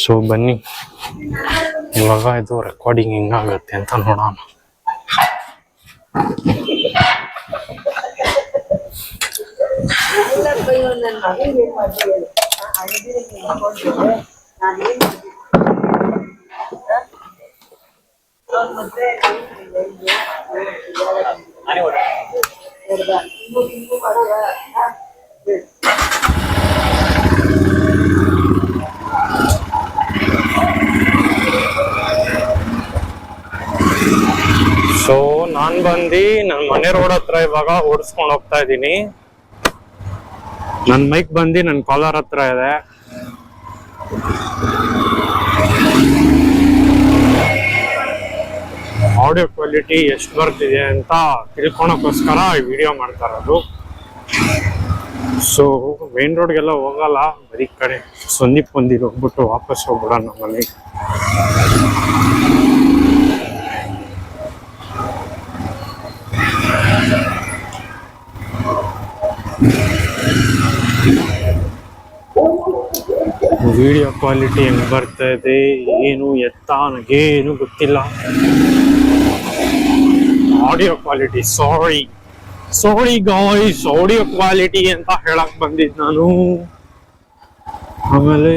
So ಬನ್ನಿ ಇವಾಗ ಇದು ರೆಕಾರ್ಡಿಂಗ್ ಹೆಂಗಾಗುತ್ತೆ ಅಂತ ನೋಡೋಣ. ಸೊ ನಾನ್ ಬಂದು ನನ್ನ ಮನೆ ರೋಡ್ ಹತ್ರ ಇವಾಗ ಓಡಿಸ್ಕೊಂಡು ಹೋಗ್ತಾ ಇದ್ದೀನಿ. ನನ್ನ ಮೈಕ್ ಬಂದು ನನ್ನ ಕಾಲರ್ ಹತ್ರ ಇದೆ. ಆಡಿಯೋ ಕ್ವಾಲಿಟಿ ಎಷ್ಟು ಬರ್ತಿದೆ ಅಂತ ತಿಳ್ಕೊಳಕ್ಕೋಸ್ಕರ ಈ ವಿಡಿಯೋ ಮಾಡ್ತಾ ಇರೋದು. ಸೊ ಮೇನ್ ರೋಡ್ಗೆಲ್ಲ ಹೋಗಲ್ಲ, ಬರೀ ಕಡೆ ಸಂದೀಪ್ ಬಂದಿದ್ದು ಹೋಗ್ಬಿಟ್ಟು ವಾಪಸ್ ಹೋಗ್ಬಿಡೋಣ ನಮ್ಮ ಮನೆಗೆ. ವಿಡಿಯೋ ಕ್ವಾಲಿಟಿ ಹೆಂಗ್ ಬರ್ತಾ ಇದೆ ಏನು ಎತ್ತ ನನಗೇನು ಗೊತ್ತಿಲ್ಲ. ಆಡಿಯೋ ಕ್ವಾಲಿಟಿ ಸಾರಿ ಗಾಯ್ಸ್, ಆಡಿಯೋ ಕ್ವಾಲಿಟಿ ಅಂತ ಹೇಳಕ್ ಬಂದಿದ್ ನಾನು. ಆಮೇಲೆ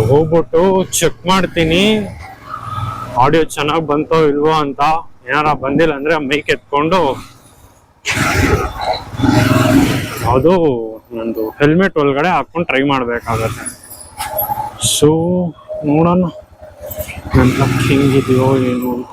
ಹೋಗ್ಬಿಟ್ಟು ಚೆಕ್ ಮಾಡ್ತೀನಿ ಆಡಿಯೋ ಚೆನ್ನಾಗಿ ಬಂತೋ ಇಲ್ವೋ ಅಂತ. ಏನಾರ ಬಂದಿಲ್ಲ ಅಂದ್ರೆ ಮೈಕ್ ಎತ್ಕೊಂಡು ಅದು ನಂದು ಹೆಲ್ಮೆಟ್ ಒಳಗಡೆ ಹಾಕೊಂಡು ಟ್ರೈ ಮಾಡ್ಬೇಕಾಗತ್ತೆ. ಸೊ ನೋಡೋಣ ನನ್ನ ಲಕ್ ಹೆಂಗಿದೆಯೋ ಏನು ಅಂತ.